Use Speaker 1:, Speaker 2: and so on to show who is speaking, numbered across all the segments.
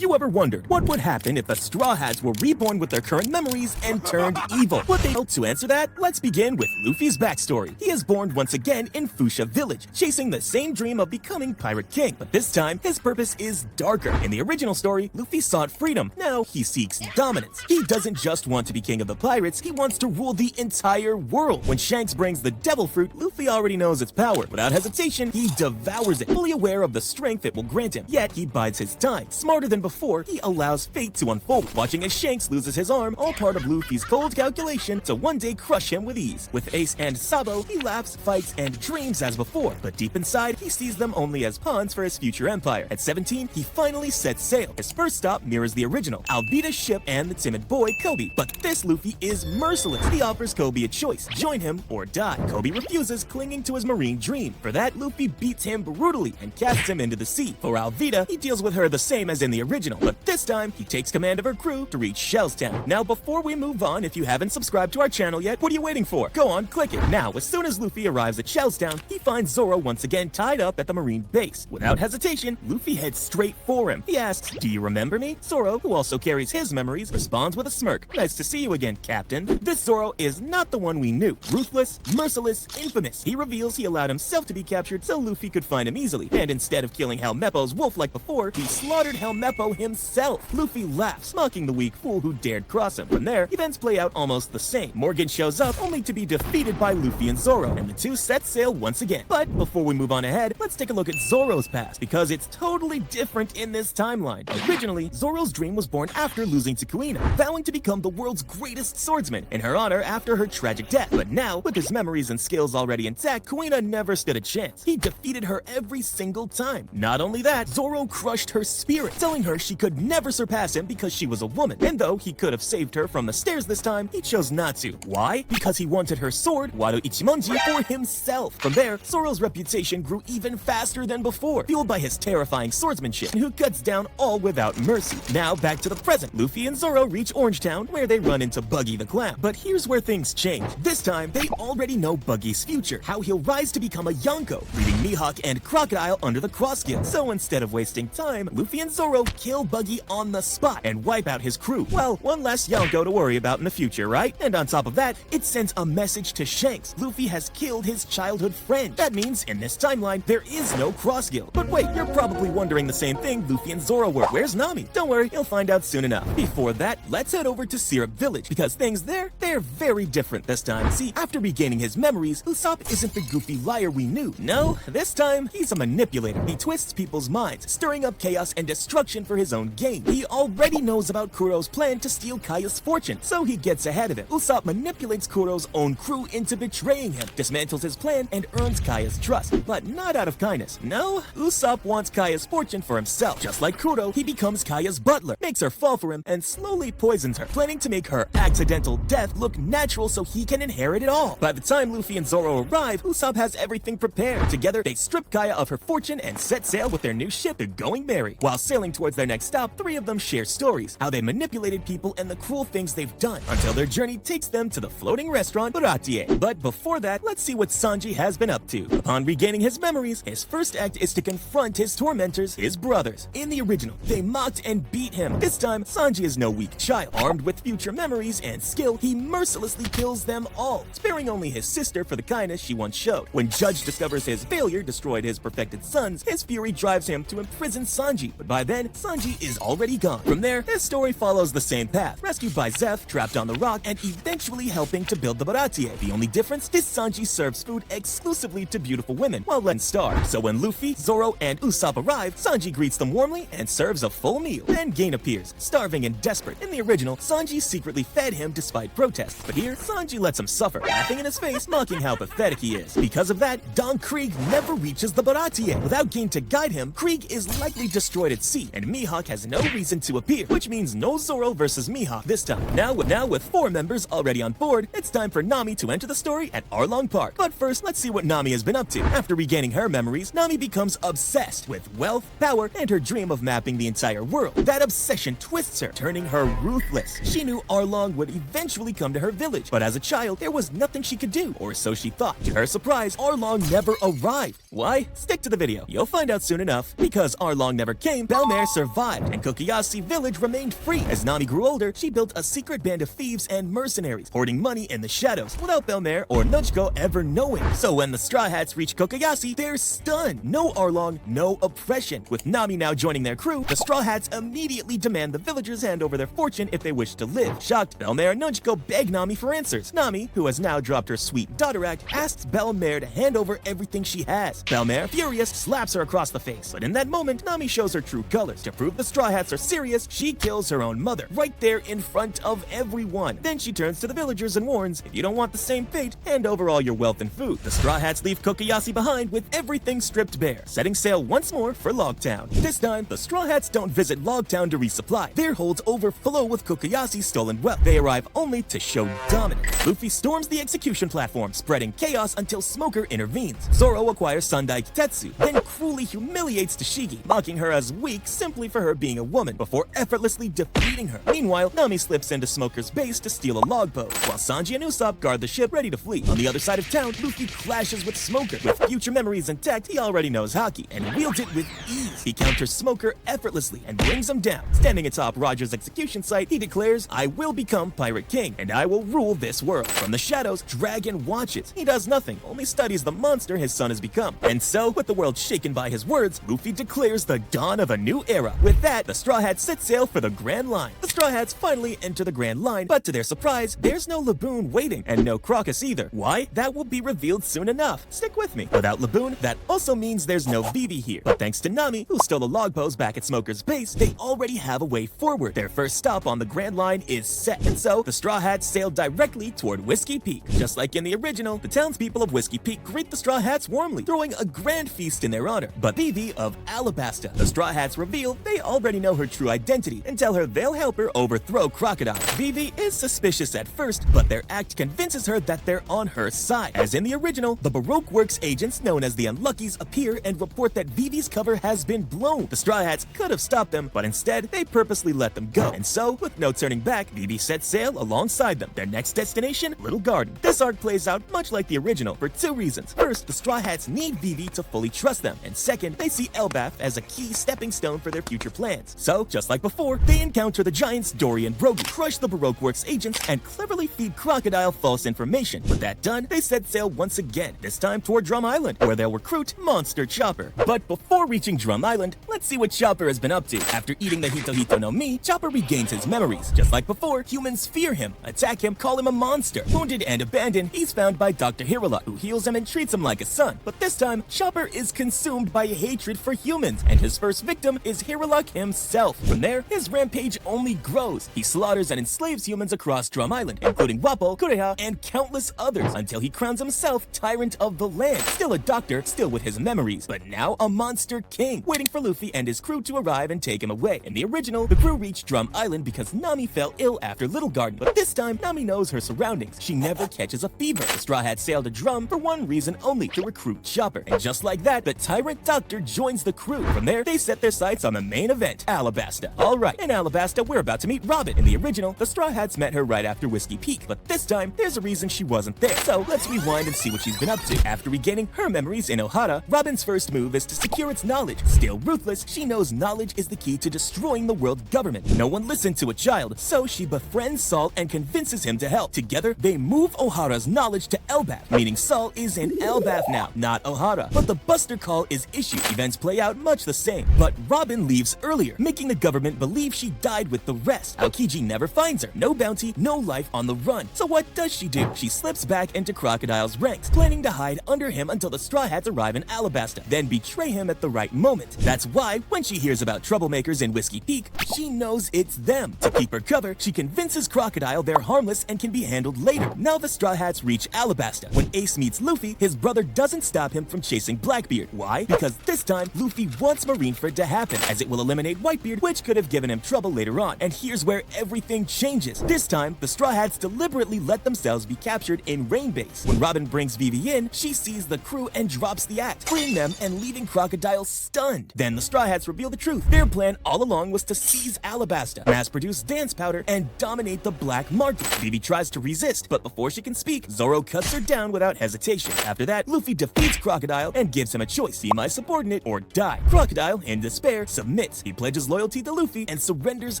Speaker 1: you ever wondered what would happen if the Straw Hats were reborn with their current memories and turned evil? To answer that, let's begin with Luffy's backstory. He is born once again in Fuchsia Village, chasing the same dream of becoming Pirate King, but this time, his purpose is darker. In the original story, Luffy sought freedom. Now, he seeks dominance. He doesn't just want to be king of the pirates, he wants to rule the entire world. When Shanks brings the devil fruit, Luffy already knows its power. Without hesitation, he devours it, fully aware of the strength it will grant him. Yet, he bides his time. Smarter than before, he allows fate to unfold, watching as Shanks loses his arm, all part of Luffy's cold calculation to one day crush him with ease. With Ace and Sabo, he laughs, fights, and dreams as before, but deep inside, he sees them only as pawns for his future empire. At 17, he finally sets sail. His first stop mirrors the original, Alvida's ship and the timid boy, Kobe. But this Luffy is merciless. He offers Kobe a choice, join him or die. Kobe refuses, clinging to his marine dream. For that, Luffy beats him brutally and casts him into the sea. For Alvida, he deals with her the same as in the original, but this time, he takes command of her crew to reach Shellstown. Now, before we move on, if you haven't subscribed to our channel yet, what are you waiting for? Go on, click it. Now, as soon as Luffy arrives at Shellstown, he finds Zoro once again tied up at the marine base. Without hesitation, Luffy heads straight for him. He asks, "Do you remember me?" Zoro, who also carries his memories, responds with a smirk. "Nice to see you again, Captain." This Zoro is not the one we knew. Ruthless, merciless, infamous. He reveals he allowed himself to be captured so Luffy could find him easily. And instead of killing Helmeppo's wolf like before, he slaughtered Helmeppo himself. Luffy laughs, mocking the weak fool who dared cross him. From there, events play out almost the same. Morgan shows up only to be defeated by Luffy and Zoro, and the two set sail once again. But before we move on ahead, let's take a look at Zoro's past, because it's totally different in this timeline. Originally, Zoro's dream was born after losing to Kuina, vowing to become the world's greatest swordsman in her honor after her tragic death. But now, with his memories and skills already intact, Kuina never stood a chance. He defeated her every single time. Not only that, Zoro crushed her spirit, telling her she could never surpass him because she was a woman. And though he could have saved her from the stairs this time, he chose not to. Why? Because he wanted her sword, Wado Ichimonji, for himself. From there, Zoro's reputation grew even faster than before, fueled by his terrifying swordsmanship, who cuts down all without mercy. Now, back to the present. Luffy and Zoro reach Orangetown, where they run into Buggy the Clown. But here's where things change. This time, they already know Buggy's future, how he'll rise to become a Yonko, leaving Mihawk and Crocodile under the Cross Guild. So instead of wasting time, Luffy and Zoro kill Buggy on the spot and wipe out his crew. Well, one less Yonko to worry about in the future, right? And on top of that, it sends a message to Shanks. Luffy has killed his childhood friend. That means, in this timeline, there is no Cross Guild. But wait, you're probably wondering the same thing Luffy and Zoro were. Where's Nami? Don't worry, you'll find out soon enough. Before that, let's head over to Syrup Village, because things there, they're very different this time. See, after regaining his memories, Usopp isn't the goofy liar we knew. No, this time, he's a manipulator. He twists people's minds, stirring up chaos and destruction for his own gain. He already knows about Kuro's plan to steal Kaya's fortune, so he gets ahead of it. Usopp manipulates Kuro's own crew into betraying him, dismantles his plan, and earns Kaya's trust. But not out of kindness. No, Usopp wants Kaya's fortune for himself. Just like Kuro, he becomes Kaya's butler, makes her fall for him, and slowly poisons her, planning to make her accidental death look natural so he can inherit it all. By the time Luffy and Zoro arrive, Usopp has everything prepared. Together, they strip Kaya of her fortune and set sail with their new ship, the Going Merry. While sailing towards their next stop, three of them share stories, how they manipulated people and the cruel things they've done, until their journey takes them to the floating restaurant Baratie. But before that, let's see what Sanji has been up to. Upon regaining his memories, his first act is to confront his tormentors, his brothers. In the original, they mocked and beat him. This time, Sanji is no weak child. Armed with future memories and skill, he mercilessly kills them all, sparing only his sister for the kindness she once showed. When Judge discovers his failure destroyed his perfected sons, his fury drives him to imprison Sanji. But by then, Sanji is already gone. From there, his story follows the same path. Rescued by Zeph, trapped on the rock, and eventually helping to build the Baratie. The only difference is Sanji serves food exclusively to beautiful women, while Len starves. So when Luffy, Zoro, and Usopp arrive, Sanji greets them warmly and serves a full meal. Then Gain appears, starving and desperate. In the original, Sanji secretly fed him despite protests. But here, Sanji lets him suffer, laughing in his face, mocking how pathetic he is. Because of that, Don Krieg never reaches the Baratie. Without Gain to guide him, Krieg is likely destroyed at sea, and Mihawk has no reason to appear, which means no Zoro versus Mihawk this time. Now with 4 members already on board, it's time for Nami to enter the story at Arlong Park. But first, let's see what Nami has been up to. After regaining her memories, Nami becomes obsessed with wealth, power, and her dream of mapping the entire world. That obsession obsession twists her, turning her ruthless. She knew Arlong would eventually come to her village, but as a child, there was nothing she could do, or so she thought. To her surprise, Arlong never arrived. Why? Stick to the video. You'll find out soon enough. Because Arlong never came, Belmare survived, and Kokuyasi village remained free. As Nami grew older, she built a secret band of thieves and mercenaries, hoarding money in the shadows, without Belmare or Nunchko ever knowing. So when the Straw Hats reach Kokuyasi, they're stunned. No Arlong, no oppression. With Nami now joining their crew, the Straw Hats immediately demand the villagers hand over their fortune if they wish to live. Shocked, Belmare and Nunchko beg Nami for answers. Nami, who has now dropped her sweet daughter act, asks Belmare to hand over everything she has. Belmare, furious, slaps her across the face. But in that moment, Nami shows her true colors. To prove the Straw Hats are serious, she kills her own mother, right there in front of everyone. Then she turns to the villagers and warns, if you don't want the same fate, hand over all your wealth and food. The Straw Hats leave Kokuyasi behind with everything stripped bare, setting sail once more for Logtown. This time, the Straw Hats don't visit Logtown to resupply. Their holds overflow with Kokuyasi's stolen wealth. They arrive only to show dominance. Luffy storms the execution platform, spreading chaos until Smoker intervenes. Zoro acquires Sandai Kitetsu, then cruelly humiliates Tashigi, mocking her as weak simply for her being a woman, before effortlessly defeating her. Meanwhile, Nami slips into Smoker's base to steal a logboat, while Sanji and Usopp guard the ship ready to flee. On the other side of town, Luffy clashes with Smoker. With future memories intact, he already knows Haki, and wields it with ease. He counters Smoker effortlessly and brings him down. Standing atop Roger's execution site, he declares, I will become Pirate King, and I will rule this world. From the shadows, Dragon watches. He does nothing, only studies the monster his son has become. And so, with the world shaken by his words, Luffy declares the dawn of a new era. With that, the Straw Hats set sail for the Grand Line. The Straw Hats finally enter the Grand Line, but to their surprise, there's no Laboon waiting, and no Crocus either. Why? That will be revealed soon enough. Stick with me. Without Laboon, that also means there's no Vivi here. But thanks to Nami, who stole a log pose back at Smoker's base, they already have a way forward. Their first stop on the Grand Line is set, and so the Straw Hats sail directly toward Whiskey Peak. Just like in the original, the townspeople of Whiskey Peak greet the Straw Hats warmly, throwing a grand feast in their honor. But Vivi of Alabasta, the Straw Hats reveal they already know her true identity and tell her they'll help her overthrow Crocodile. Vivi is suspicious at first, but their act convinces her that they're on her side. As in the original, the Baroque Works agents known as the Unluckies appear and report that Vivi's cover has been blown. The Straw Hats could have stopped them, but instead, they purposely let them go. And so, with no turning back, Vivi sets sail alongside them. Their next destination, Little Garden. This arc plays out much like the original for two reasons. First, the Straw Hats need Vivi to fully trust them. And second, they see Elbaf as a key stepping stone for their future plans. So, just like before, they encounter the giants Dory and Brogy, crush the Baroque Works agents, and cleverly feed Crocodile false information. With that done, they set sail once again, this time toward Drum Island, where they'll recruit Monster Chopper. But before reaching Drum Island, let's see what Chopper has been up to. After eating the Hito Hito no Mi, Chopper regains his memories. Just like before, humans fear him, attack him, call him a monster. Wounded and abandoned, he's found by Dr. Hirala, who heals him and treats him like a son. But this time, Chopper is consumed by hatred for humans, and his first victim is Hiraluk himself. From there, his rampage only grows. He slaughters and enslaves humans across Drum Island, including Wappo, Kureha, and countless others, until he crowns himself Tyrant of the Land. Still a doctor, still with his memories, but now a monster king, waiting for Luffy and his crew to arrive and take him away. In the original, the crew reached Drum Island because Nami fell ill after Little Garden, but this time, Nami knows her surroundings. She never catches a fever. The Straw Hats sail to Drum for one reason only, to recruit Chopper. And just like that, the Tyrant Doctor joins the crew. From there, they set their sights on the main event, Alabasta. Alright, in Alabasta, we're about to meet Robin. In the original, the Straw Hats met her right after Whiskey Peak, but this time, there's a reason she wasn't there. So, let's rewind and see what she's been up to. After regaining her memories in Ohara, Robin's first move is to secure its knowledge. Still ruthless, she knows knowledge is the key to destroying the world government. No one listened to a child, so she befriends Saul and convinces him to help. Together, they move Ohara's knowledge to Elbaf, meaning Saul is in Elbaf now, not Ohara. But the Buster Call is issued. Events play out much the same, but Robin leaves earlier, making the government believe she died with the rest. Aokiji never finds her. No bounty, no life on the run. So what does she do? She slips back into Crocodile's ranks, planning to hide under him until the Straw Hats arrive in Alabasta, then betray him at the right moment. That's why, when she hears about troublemakers in Whiskey Peak, she knows it's them. To keep her cover, she convinces Crocodile they're harmless and can be handled later. Now the Straw Hats reach Alabasta. When Ace meets Luffy, his brother doesn't stop him from chasing Blackbeard. Why? Because this time, Luffy wants Marineford to happen, as it will eliminate Whitebeard, which could have given him trouble later on. And here's where everything changes. This time, the Straw Hats deliberately let themselves be captured in Rain Base. When Robin brings Vivi in, she sees the crew and drops the act, freeing them and leaving Crocodile stunned. Then the Straw Hats reveal the truth. Their plan all along was was to seize Alabasta, mass-produce dance powder, and dominate the black market. Vivi tries to resist, but before she can speak, Zoro cuts her down without hesitation. After that, Luffy defeats Crocodile and gives him a choice: be my subordinate or die. Crocodile, in despair, submits. He pledges loyalty to Luffy and surrenders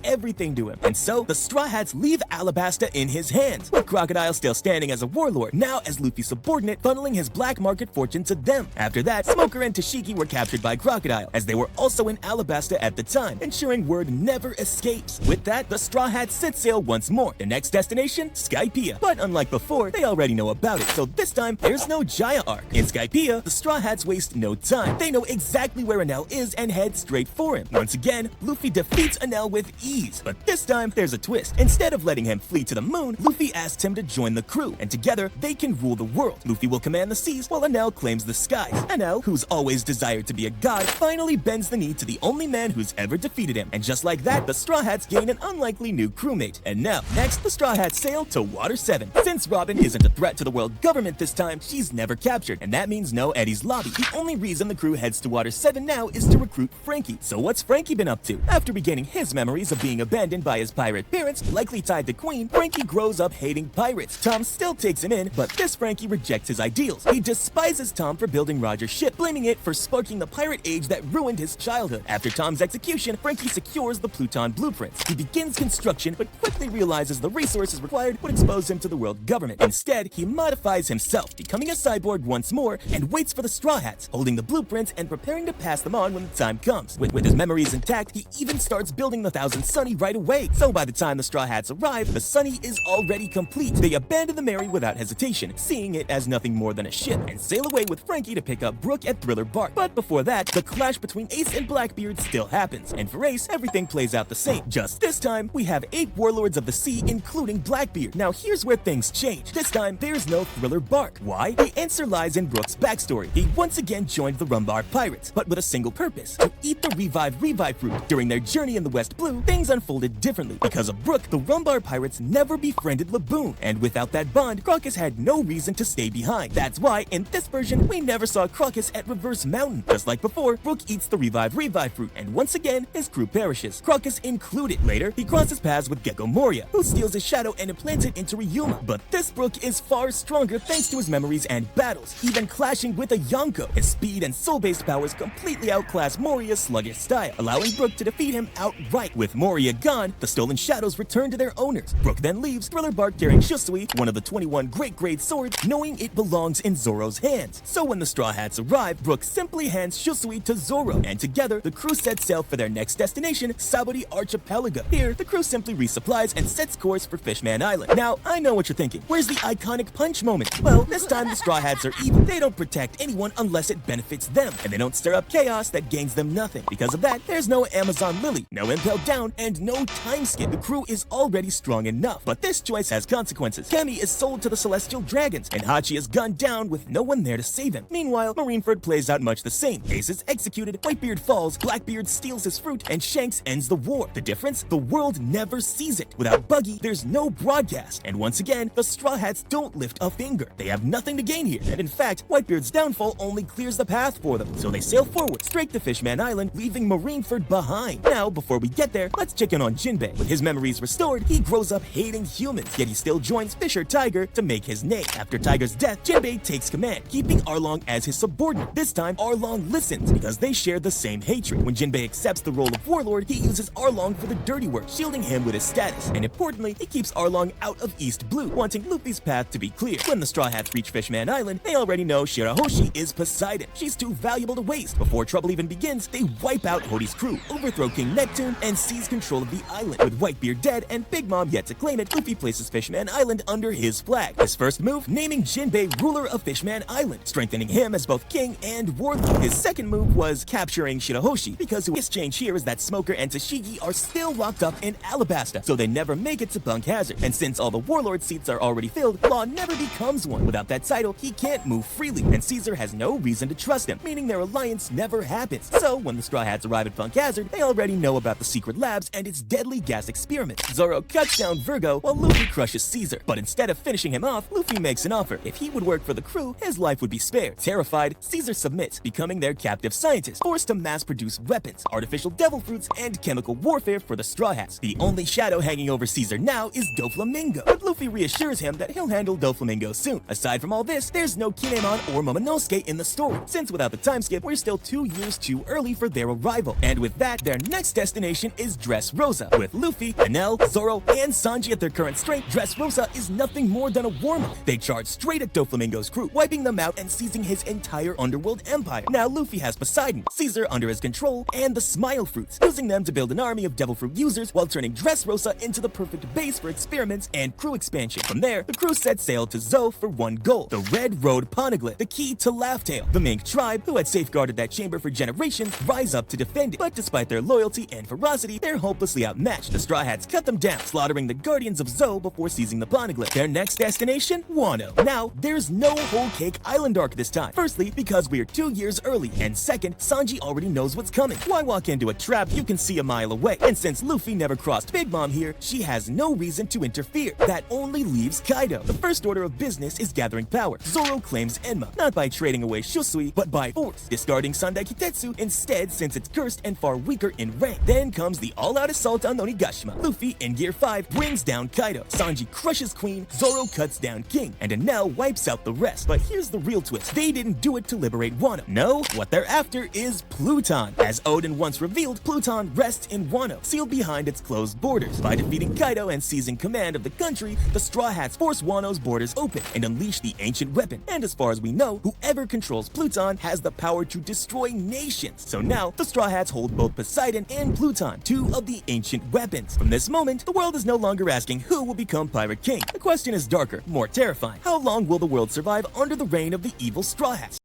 Speaker 1: everything to him. And so, the Straw Hats leave Alabasta in his hands, with Crocodile still standing as a warlord, now as Luffy's subordinate, funneling his black market fortune to them. After that, Smoker and Tashigi were captured by Crocodile, as they were also in Alabasta at the time, ensuring word never escapes. With that, the Straw Hats set sail once more. The next destination, Skypiea. But unlike before, they already know about it, so this time, there's no Jaya arc. In Skypiea, the Straw Hats waste no time. They know exactly where Enel is and head straight for him. Once again, Luffy defeats Enel with ease, but this time, there's a twist. Instead of letting him flee to the moon, Luffy asks him to join the crew, and together, they can rule the world. Luffy will command the seas, while Enel claims the skies. Enel, who's always desired to be a god, finally bends the knee to the only man who's ever defeated him, and just like that, the Straw Hats gain an unlikely new crewmate. And now, next, the Straw Hats sail to Water 7. Since Robin isn't a threat to the world government this time, she's never captured, and that means no Eddie's Lobby. The only reason the crew heads to Water 7 now is to recruit Frankie. So what's Frankie been up to? After regaining his memories of being abandoned by his pirate parents, likely tied to Queen, Frankie grows up hating pirates. Tom still takes him in, but this Frankie rejects his ideals. He despises Tom for building Roger's ship, blaming it for sparking the pirate age that ruined his childhood. After Tom's execution, Frankie secures the Pluton blueprints. He begins construction, but quickly realizes the resources required would expose him to the world government. Instead, he modifies himself, becoming a cyborg once more, and waits for the Straw Hats, holding the blueprints and preparing to pass them on when the time comes. With his memories intact, he even starts building the Thousand Sunny right away. So by the time the Straw Hats arrive, the Sunny is already complete. They abandon the Mary without hesitation, seeing it as nothing more than a ship, and sail away with Frankie to pick up Brook at Thriller Bark. But before that, the clash between Ace and Blackbeard still happens, and for Ace, everything plays out the same. Just this time, we have 8 warlords of the sea, including Blackbeard. Now here's where things change. This time, there's no Thriller Bark. Why? The answer lies in Brook's backstory. He once again joined the Rumbar Pirates, but with a single purpose: to eat the Revive fruit. During their journey in the West Blue, things unfolded differently. Because of Brook, the Rumbar Pirates never befriended Laboon, and without that bond, Crocus had no reason to stay behind. That's why, in this version, we never saw Crocus at Reverse Mountain. Just like before, Brook eats the Revive fruit, and once again, his crew perishes, Crocus included. Later, he crosses paths with Gecko Moria, who steals his shadow and implants it into Ryuma. But this Brook is far stronger thanks to his memories and battles, even clashing with a Yonko. His speed and soul-based powers completely outclass Moria's sluggish style, allowing Brook to defeat him outright. With Moria gone, the stolen shadows return to their owners. Brook then leaves Thriller Bark carrying Shusui, one of the 21 great grade swords, knowing it belongs in Zoro's hands. So when the Straw Hats arrive, Brook simply hands Shusui to Zoro, and together, the crew sets sail for their next destination, Sabaody Archipelago. Here, the crew simply resupplies and sets course for Fishman Island. Now, I know what you're thinking. Where's the iconic punch moment? Well, this time the Straw Hats are evil. They don't protect anyone unless it benefits them, and they don't stir up chaos that gains them nothing. Because of that, there's no Amazon Lily, no Impel Down, and no time skip. The crew is already strong enough, but this choice has consequences. Kemi is sold to the Celestial Dragons, and Hachi is gunned down with no one there to save him. Meanwhile, Marineford plays out much the same. Ace is executed, Whitebeard falls, Blackbeard steals his fruit, and Shanks ends the war. The difference? The world never sees it. Without Buggy, there's no broadcast. And once again, the Straw Hats don't lift a finger. They have nothing to gain here, and in fact, Whitebeard's downfall only clears the path for them. So they sail forward, straight to Fishman Island, leaving Marineford behind. Now, before we get there, let's check in on Jinbei. With his memories restored, he grows up hating humans, yet he still joins Fisher Tiger to make his name. After Tiger's death, Jinbei takes command, keeping Arlong as his subordinate. This time, Arlong listens, because they share the same hatred. When Jinbei accepts the role of warlord, he uses Arlong for the dirty work, shielding him with his status. And importantly, he keeps Arlong out of East Blue, wanting Luffy's path to be clear. When the Straw Hats reach Fishman Island, they already know Shirahoshi is Poseidon. She's too valuable to waste. Before trouble even begins, they wipe out Hodi's crew, overthrow King Neptune, and seize control of the island. With Whitebeard dead and Big Mom yet to claim it, Luffy places Fishman Island under his flag. His first move, naming Jinbei ruler of Fishman Island, strengthening him as both king and warlord. His second move was capturing Shirahoshi, because the exchange here is that Smoker and Tashigi are still locked up in Alabasta, so they never make it to Bunk Hazard. And since all the warlord seats are already filled, Law never becomes one. Without that title, he can't move freely, and Caesar has no reason to trust him, meaning their alliance never happens. So when the Straw Hats arrive at Bunk Hazard, they already know about the secret labs and its deadly gas experiment. Zoro cuts down Virgo while Luffy crushes Caesar, but instead of finishing him off, Luffy makes an offer. If he would work for the crew, his life would be spared. Terrified, Caesar submits, becoming their captive scientist, forced to mass-produce weapons. Artificial devil fruits fruits, and chemical warfare for the Straw Hats. The only shadow hanging over Caesar now is Doflamingo, but Luffy reassures him that he'll handle Doflamingo soon. Aside from all this, there's no Kinemon or Momonosuke in the story, since without the time skip, we're still 2 years too early for their arrival. And with that, their next destination is Dressrosa. With Luffy, Enel, Zoro, and Sanji at their current strength, Dressrosa is nothing more than a warm-up. They charge straight at Doflamingo's crew, wiping them out and seizing his entire underworld empire. Now Luffy has Poseidon, Caesar under his control, and the Smile Fruits, using them to build an army of Devil Fruit users while turning Dressrosa into the perfect base for experiments and crew expansion. From there, the crew set sail to Zou for one goal: the Red Road Poneglyph, the key to Laugh Tale. The Mink tribe, who had safeguarded that chamber for generations, rise up to defend it, but despite their loyalty and ferocity, they're hopelessly outmatched. The Straw Hats cut them down, slaughtering the Guardians of Zou before seizing the Poneglyph. Their next destination, Wano. Now, there's no Whole Cake Island arc this time. Firstly, because we're 2 years early, and second, Sanji already knows what's coming. Why walk into a trap you can see a mile away? And since Luffy never crossed Big Mom here, she has no reason to interfere. That only leaves Kaido. The first order of business is gathering power. Zoro claims Enma, not by trading away Shusui, but by force, discarding Sandai Kitetsu instead since it's cursed and far weaker in rank. Then comes the all-out assault on Onigashima. Luffy, in Gear 5, brings down Kaido. Sanji crushes Queen, Zoro cuts down King, and Enel wipes out the rest. But here's the real twist. They didn't do it to liberate Wano. No, what they're after is Pluton. As Oden once revealed, Pluton rests in Wano, sealed behind its closed borders. By defeating Kaido and seizing command of the country, the Straw Hats force Wano's borders open and unleash the ancient weapon. And as far as we know, whoever controls Pluton has the power to destroy nations. So now, the Straw Hats hold both Poseidon and Pluton, 2 of the ancient weapons. From this moment, the world is no longer asking who will become Pirate King. The question is darker, more terrifying. How long will the world survive under the reign of the evil Straw Hats?